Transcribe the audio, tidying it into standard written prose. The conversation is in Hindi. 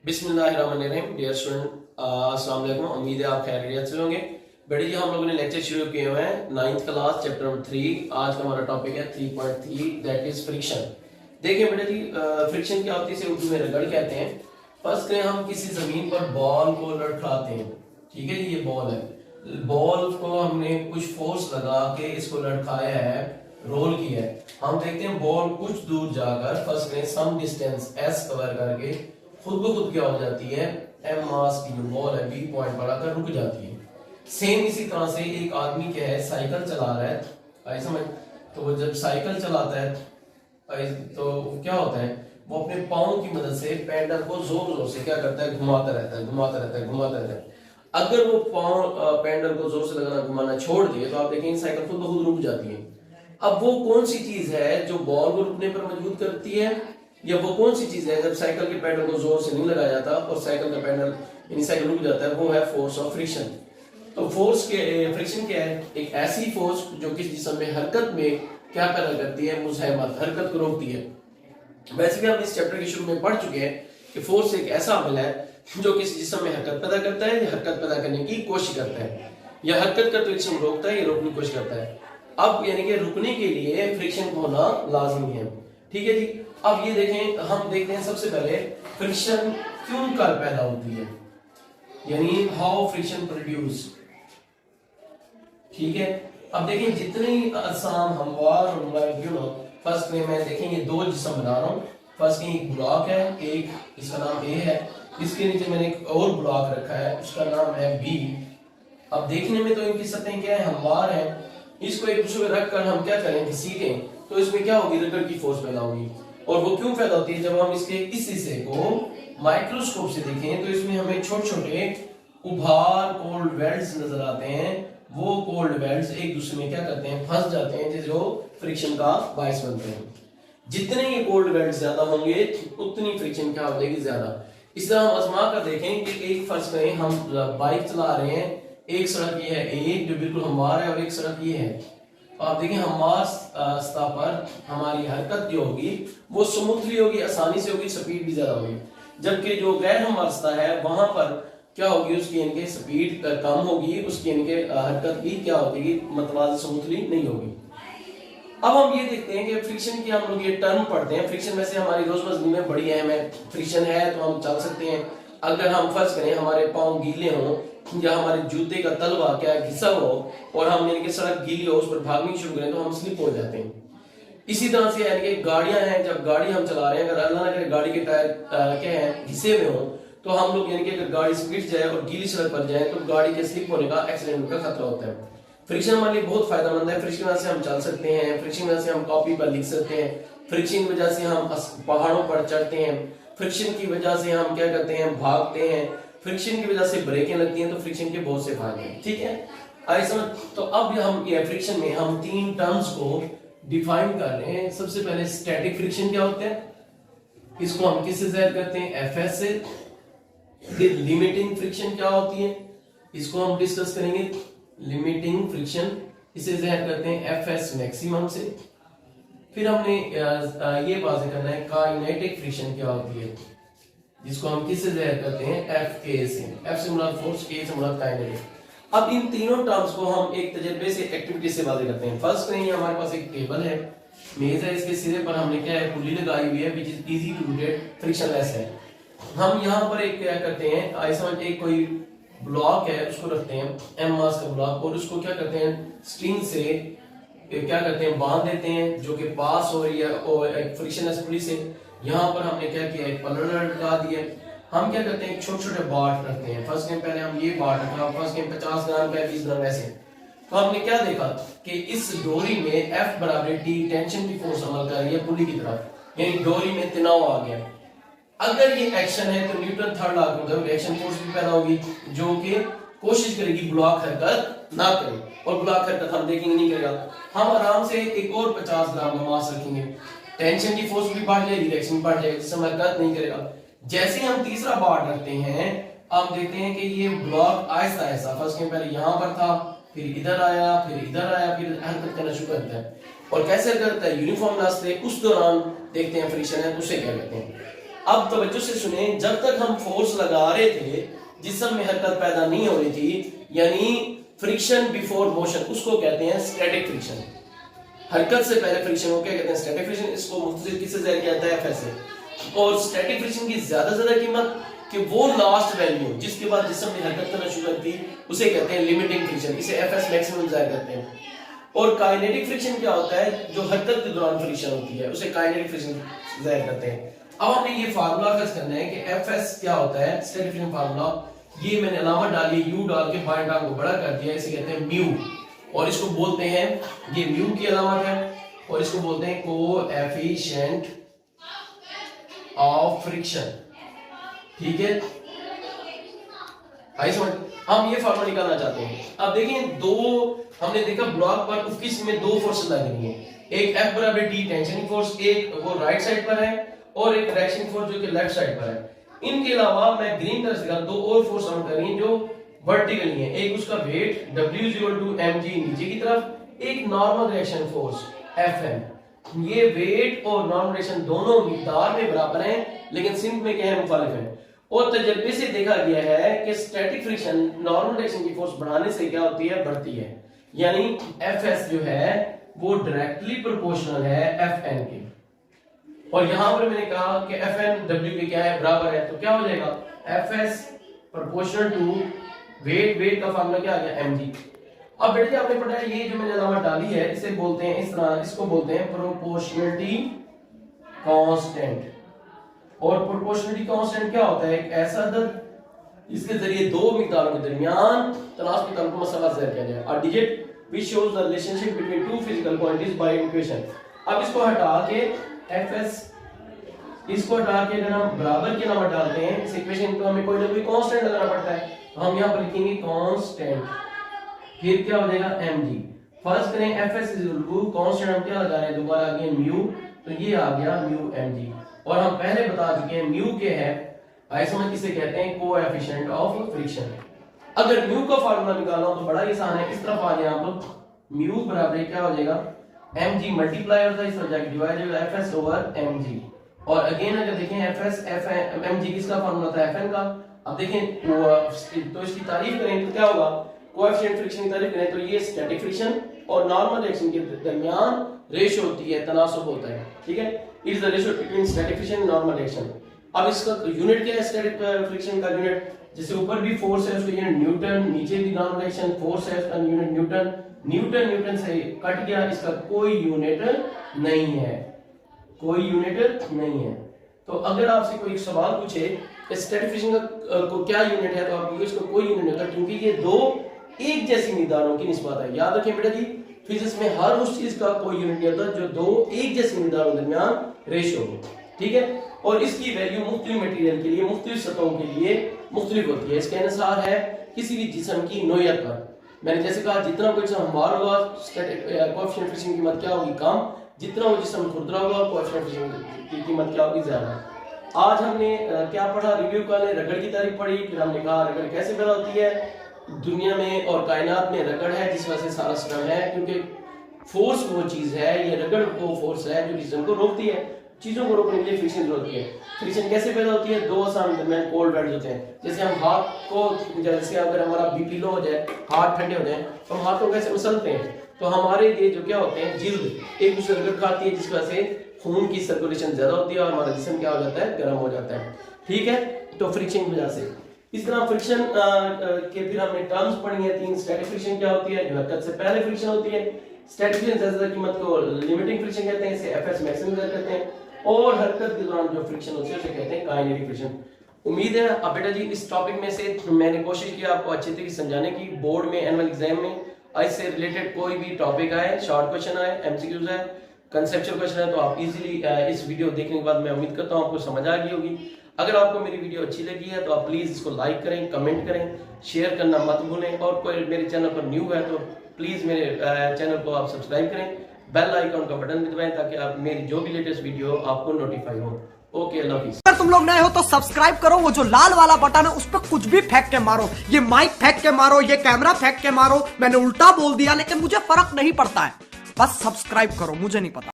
बिस्मिल्लाहिर्रहमानिर्रहीम। डियर स्टूडेंट, अस्सलाम वालेकुम। उम्मीद है आप खैरियत से होंगे। बेटे जी, हम लोगों ने लेक्चर शुरू किए हुए हैं 9th क्लास चैप्टर नंबर 3। आज का हमारा टॉपिक है 3.3, दैट इज फ्रिक्शन। देखिए बेटे जी, फ्रिक्शन क्या होती है, इसे उर्दू में रगड़ कहते हैं। फर्स्ट करें, हम किसी जमीन पर बॉल को लटकाते हैं। ठीक है जी, ये बॉल है। बॉल को हमने कुछ फोर्स लगा के इसको लटकाया है, रोल किया है। हम देखते हैं बॉल कुछ दूर जाकर फर्स्ट करें सम डिस्टेंस एस कवर करके खुद ब खुद क्या हो जाती है, एम मास की जो बॉल है बी पॉइंट पर आकर रुक जाती है। सेम इसी तरह से एक आदमी क्या है, साइकिल चला रहा है, आई समझ। तो वो जब साइकिल चलाता है तो क्या होता है, वो अपने पाँव की मदद से पैडल को जोर जोर से क्या करता है, घुमाता रहता है, घुमाता रहता है, घुमाता रहता है। अगर वो पाँव पैडल को जोर से लगाना, घुमाना छोड़ दिए तो आप देखेंगे साइकिल खुद ब खुद रुक जाती है। अब वो कौन सी चीज है जो बॉल को रुकने पर मजबूर करती है, या वो कौन सी चीज है जब साइकिल के पैडल को जोर से नहीं लगाया जाता और साइकिल का पैडल यानी साइकिल रुक जाता है, वो है फोर्स ऑफ फ्रिक्शन। तो फोर्स के फ्रिक्शन क्या है, एक ऐसी फोर्स जो किसी जिस्म में हरकत में क्या पैदा करती है, मुज़ाहमत, हरकत को रोकती है। वैसे भी हम इस चैप्टर के शुरू में पढ़ चुके हैं कि फोर्स एक ऐसा अमल है जो किसी जिस्म में हरकत पैदा करता है, या हरकत पैदा करने की कोशिश करता है, या हरकत करते हुए जिस्म रोकता है या रोकने की कोशिश करता है। अब यानी कि रुकने के लिए फ्रिक्शन होना लाजमी है। ठीक है जी। अब ये देखें, हम देखते हैं सबसे पहले फ्रिक्शन क्यों कर पैदा होती है, यानी हाउ फ्रिक्शन प्रोड्यूस। ठीक है। अब देखें, जितने आसान, हमवार और मुलायम हो, फर्स्ट में मैं देखें ये दो जिस्म बना रहा हूँ। फर्स्ट में एक ब्लॉक है, एक इसका नाम ए है, इसके नीचे मैंने एक और ब्लॉक रखा है, उसका नाम है बी। अब देखने में तो इनकी सतहें क्या है, हमवार है। इसको एक दूसरे में रखकर हम क्या करें, घसीटें तो इसमें क्या होगी, रगड़ की फोर्स पैदा होगी। और वो क्यों पैदा होती है, जब हम इसके इस हिस्से को माइक्रोस्कोप से देखें तो इसमें हमें छोटे छोटे उभार कोल्ड वेल्ड्स नजर आते हैं। वो कोल्ड वेल्ड्स एक दूसरे में क्या करते हैं, फंस जाते हैं, जो फ्रिक्शन का बायस बनते हैं। जितने ये कोल्ड वेल्ड्स ज्यादा होंगे उतनी फ्रिक्शन क्या हो जाएगी, ज्यादा। इस तरह हम आजमा कर देखें कि एक फर्ज करें, हम बाइक चला रहे हैं, एक सड़क ये है एक जो बिल्कुल हमवार है, और एक सड़क ये है। आप देखें, हमवार सतह पर हमारी हरकत जो होगी वो स्मूथली होगी, आसानी से होगी, स्पीड भी ज्यादा होगी। जबकि जो गैर हमवार सतह है वहां पर क्या होगी, उसकी इनके स्पीड कम होगी, उसकी इनके हरकत भी क्या होगी, मतलब स्मूथली नहीं होगी। अब हम ये देखते हैं कि फ्रिक्शन की हम लोग ये टर्म पढ़ते हैं। फ्रिक्शन वैसे हमारी रोजमर्रा जिंदगी में बड़ी अहम है। फ्रिक्शन है तो हम चल सकते हैं। अगर हम फर्ज करें हमारे पाँव गीले हों या हमारे जूते का तलवा क्या घिसा हो और हम यानी कि सड़क गीली हो, उस पर भागनी शुरू करें तो हम स्लिप हो जाते हैं। इसी तरह से यानी कि गाड़ियां हैं, जब गाड़ी हम चला रहे हैं, अगर अल्लाह ना करे गाड़ी के टायर क्या है, घिसे हुए हों, तो हम लोग यानी कि अगर गाड़ी स्पीड जाए और गीली सड़क पर जाए तो गाड़ी के स्लिप होने का, एक्सीडेंट का खतरा होता है। फ्रिक्शन हमारे लिए बहुत फायदेमंद है। फ्रिक्शन वजह से हम चल सकते हैं, फ्रिक्शन वजह से हम कॉपी पर लिख सकते हैं, फ्रिक्शन वजह से हम पहाड़ों पर चढ़ते हैं, फ्रिक्शन की वजह से हम क्या करते हैं, भागते हैं, फ्रिक्शन की वजह से ब्रेकें लगती हैं। तो फ्रिक्शन के बहुत से फायदे हैं। ठीक है, आइए समझ। तो अब हम ये फ्रिक्शन में हम तीन टर्म्स को डिफाइन कर रहे हैं। सबसे पहले स्टैटिक फ्रिक्शन क्या होता है, इसको हम किससे ज़ाहिर करते हैं, एफएस से। फिर लिमिटिंग फ्रिक्शन क्या होती है, इसको हम डिस्कस करेंगे। लिमिटिंग फ्रिक्शन इसे ज़ाहिर करते हैं एफएस मैक्सिमम से। फिर हमने ये वाज़ेह करना है काइनेटिक फ्रिक्शन क्या होती है, जिसको हम किससे ज़ाहिर करते हैं, एफ के से। एफ से मुराद फोर्स, के से मुराद काइनेटिक। अब इन तीनों टर्म्स को हम एक तजर्बे से, एक्टिविटी से वाज़ेह करते हैं। फर्स्ट करेंगे, हमारे पास एक टेबल है, मेज है, इसके सिरे पर हमने क्या है, पुल्ली लगाई हुई है, which is easy to rotate, frictionless है। हम यहाँ पर एक क्या करते हैं, आई समझ, एक कोई ब्लॉक है उसको रखते हैं, एम मास का ब्लॉक, और उसको क्या करते हैं, स्ट्रिंग से क्या करते हैं, बांध देते हैं, जो कि पास हो रही है और एक फ्रिक्शनलेस पुली से। यहाँ पर हमने क्या किया, एक पल्लर लगा दिया। हम क्या करते हैं, छोटे छोटे बाट रखते हैं। फर्स्ट गेम पहले हम ये बाट रखा, फर्स्ट गेम 50 ग्राम का, 20 ग्राम ऐसे। तो हमने क्या देखा कि इस डोरी में एफ बराबर टी टेंशन की फोर्स अमल कर रही है पुली की तरफ, यानी डोरी में तनाव आ गया। अगर ये एक्शन है तो न्यूटन थर्ड लॉ मतलब रिएक्शन फोर्स भी पैदा होगी, जो कि कोशिश करेगी ब्लॉक हरकत ना करे, और ब्लॉक हरकत हम देखेंगे नहीं करेगा। हम आराम से एक और 50 ग्राम का मास रखेंगे, टेंशन की फोर्स भी बढ़ जाएगी, रिएक्शन बढ़ जाएगी, जिससे हरकत नहीं करेगा। जैसे हम तीसरा बार रखते हैं, आप देखते हैं कि ये ब्लॉक आहिस्ता आहिस्ता, फर्स्ट के पहले यहाँ पर था, फिर इधर आया, फिर इधर आया, फिर हरकत करना शुरू करता है। और कैसे करता है, यूनिफॉर्म रास्ते। उस दौरान देखते हैं फ्रिक्शन है, उसे क्या कहते हैं। अब तवज्जो से सुने, जब तक हम फोर्स लगा रहे थे जिस्म में हरकत पैदा नहीं हो रही थी, यानी फ्रिक्शन बिफोर मोशन, उसको कहते हैं स्टैटिक फ्रिक्शन। हरकत से पहले फ्रिक्शन को क्या कहते हैं? Static friction. इसको मुख्तलिफ किससे ज़ाहिर किया जाता है? एफ से। और स्टैटिक फ्रिक्शन की ज्यादा कीमत कि वो लास्ट वैल्यू जिसके बाद जिस्म ने हरकत करना शुरू कर दी उसे कहते हैं लिमिटिंग फ्रिक्शन, इसे एफएस मैक्सिमम जाहिर करते हैं। और काइनेटिक फ्रिक्शन क्या होता है? जो हरकत के दौरान फ्रिक्शन होती है उसे काइनेटिक फ्रिक्शन जाहिर करते हैं। अब हमें ये फार्मूला खर्च करना है कि एफएस क्या होता है, स्टैटिक फ्रिक्शन फार्मूला। ये मैंने अलामत डाली, यू डाल के बाएं टांग को बड़ा कर दिया, इसे कहते हैं म्यू, और इसको बोलते हैं, ये म्यू की अलामत है, और इसको बोलते हैं कोएफिशिएंट ऑफ फ्रिक्शन। ठीक है, आई समझ। हम ये फार्मूला निकालना चाहते हैं। अब देखें, दो हमने देखा ब्लॉक पर उफकी में दो फोर्स लग रही हैं, एक F बराबर T टेंशन फोर्स, एक वो राइट साइड पर है, और एक डायरेक्शन फोर्स जो कि लेफ्ट साइड पर है। इनके अलावा मैं ग्रीन कलर से दिखा, दो और फोर्स हम कर रही हैं जो वर्टिकली है। एक उसका वेट W = mg नीचे की तरफ, एक नॉर्मल रिएक्शन फोर्स Fn। ये वेट और नॉर्मल रिएक्शन दोनों मिकदार में बराबर हैं, लेकिन सिंक में क्या है? मुखालिफ है। और तजर्बे से देखा गया है कि स्टैटिक फ्रिक्शन नॉर्मल रिएक्शन की फोर्स बढ़ाने से क्या होती है? बढ़ती है। यानी Fs जो है वो डायरेक्टली प्रोपोर्शनल है Fn के। और यहां पर मैंने कहा कि Fn W के क्या है? बराबर है, तो क्या हो जाएगा? Fs proportional to weight, weight का फार्मूला क्या आ गया? mg। अब बेटे आपने पढ़ा है, ये जो मैंने अलामत डाली है इसे बोलते हैं इस तरह, इसको बोलते हैं प्रोपोर्शनलिटी कांस्टेंट। और प्रोपोर्शनलिटी कांस्टेंट क्या होता है? एक ऐसा अदद इसके जरिए दो मिकदारों के दरमियान तनासब का मसला ज़ाहिर किया जाए। A digit which shows the relationship between two physical quantities by equation. अब इसको हटा के Fs, इसको हटा के अगर हम बराबर की अलामत डालते हैं इस इक्वेशन को, हमें कोई ना कोई कांस्टेंट लगाना पड़ता है, तो हम यहां पर लिखेंगे कांस्टेंट, फिर क्या हो जाएगा? mg। फर्स्ट करें Fs कांस्टेंट हम क्या लगा रहे हैं? दोबारा आ गया म्यू, तो ये आ गया म्यू mg। और हम पहले बता चुके हैं म्यू के है, आई समझ किसे कहते हैं? Coefficient of friction. अगर म्यू का फार्मूला निकालना हो तो बड़ा आसान है, इस तरफ आ जाए आप लोग, म्यू बराबर क्या हो जाएगा? mg मल्टीप्लाई होता है, इस तरफ जाके डिवाइड हो जाएगा Fs ओवर mg। और अगेन अगर देखें Fs mg किसका फार्मूला था? Fn का। अब देखें तो इसकी तारीफ करें तो क्या होगा? कोएफिशिएंट फ्रिक्शन की तारीफ करें तो ये स्टैटिक फ्रिक्शन और नॉर्मल रिएक्शन के दरमियान रेशो होती है, तनासब होता है। ठीक है, it is the ratio between static friction and normal reaction. अब इसका यूनिट क्या है? स्टैटिक फ्रिक्शन का यूनिट, जैसे ऊपर भी फोर्स है उसका यूनिट न्यूटन, नीचे भी नॉर्मल रिएक्शन फोर्स है उसका यूनिट न्यूटन। न्यूटन से कट गया, इसका कोई यूनिट नहीं है, कोई यूनिट नहीं है। तो अगर आपसे कोई सवाल पूछे स्टैटिक फ्रिक्शन का को क्या यूनिट है, तो आप इसको कोई यूनिट नहीं होता, क्योंकि ये दो एक जैसी मिकदारों की निस्बत है। याद रखें बेटा जी, फिजिक्स में हर उस चीज का कोई यूनिट नहीं होता जो दो एक जैसी मिकदारों के दरमियान रेशो हो। ठीक है, और इसकी वैल्यू मुख्तलिफ मटेरियल के लिए, मुख्तलिफ सतहों के लिए मुख्तलिफ होती है। इसके अनुसार है किसी भी जिस्म की नोयत पर। मैंने जैसे कहा, जितना कोई जिस्म हमवार होगा कोएफिशिएंट फ्रिक्शन की कीमत क्या होगी? कम। जितना वो जिस्म खुरदरा होगा कोएफिशिएंट फ्रिक्शन की कीमत क्या होगी? ज्यादा। आज हमने क्या पढ़ा? रिव्यू का रगड़ की तारीफ पढ़ी, फिर हमने कहा रगड़ कैसे पैदा होती है दुनिया में और कायनात में। रगड़ है जिस वजह से सारा सिस्टम है, क्योंकि फोर्स वो चीज है, ये रगड़ वो फोर्स है जो जिस्म को रोकती है। चीजों को रोकने के लिए फ्रिक्शन जरूरत है। फ्रिक्शन कैसे पैदा होती है? दो आसान दरमियान कोल्ड वेंट्स होते हैं। जैसे हम हाथ को, जैसे अगर हमारा बीपी लो हो जाए, हाथ ठंडे हो जाए, तो हम हाथ को कैसे मसलते हैं, तो हमारे ये जो क्या होते हैं, जिल्द एक दूसरे रगड़ खाती है, जिस वजह से खून की सर्कुलेशन ज्यादा होती है और हमारा जिस्म क्या हो जाता है? गर्म हो जाता है। ठीक है, तो फ्रिक्शन की वजह से। इस तरह फ्रिक्शन के फिर हमने टर्म्स पढ़ी है तीन। स्टैटिक फ्रिक्शन क्या होती है? जो हरकत से पहले फ्रिक्शन होती है। स्टैटिक फ्रिक्शन ज्यादा कीमत को लिमिटिंग फ्रिक्शन कहते हैं, इसे Fs मैक्सिमम कहते हैं। और हरकत के दौरान जो फ्रिक्शन होती है उसे कहते हैं काइनेटिक फ्रिक्शन। उम्मीद है अब बेटा जी इस टॉपिक में से मैंने कोशिश की आपको अच्छे तरीके से समझाने की। बोर्ड में एनुअल एग्जाम में इससे रिलेटेड कोई भी टॉपिक आए, शॉर्ट क्वेश्चन आए, एमसीक्यूज आए, कंसेप्चुअल क्वेश्चन है, तो आप इजीली इस वीडियो देखने के बाद मैं उम्मीद करता हूँ आपको समझ आ गई होगी। अगर आपको मेरी वीडियो अच्छी लगी है तो आप प्लीज इसको लाइक करें, कमेंट करें, शेयर करना मत भूलें। और कोई मेरे चैनल पर न्यू है तो प्लीज मेरे चैनल को आप सब्सक्राइब करें, बेल आइकन का बटन भी दबाएं ताकि आप मेरी जो भी लेटेस्ट वीडियो आपको नोटिफाई हो। ओके, अल्लाह हाफिज़। अगर तुम लोग नए हो तो सब्सक्राइब करो, वो जो लाल वाला बटन है उस पर कुछ भी फेंक के मारो, ये माइक फेंक के मारो, ये कैमरा फेंक के मारो, मैंने उल्टा बोल दिया लेकिन मुझे फर्क नहीं पड़ता है, बस सब्सक्राइब करो, मुझे नहीं पता।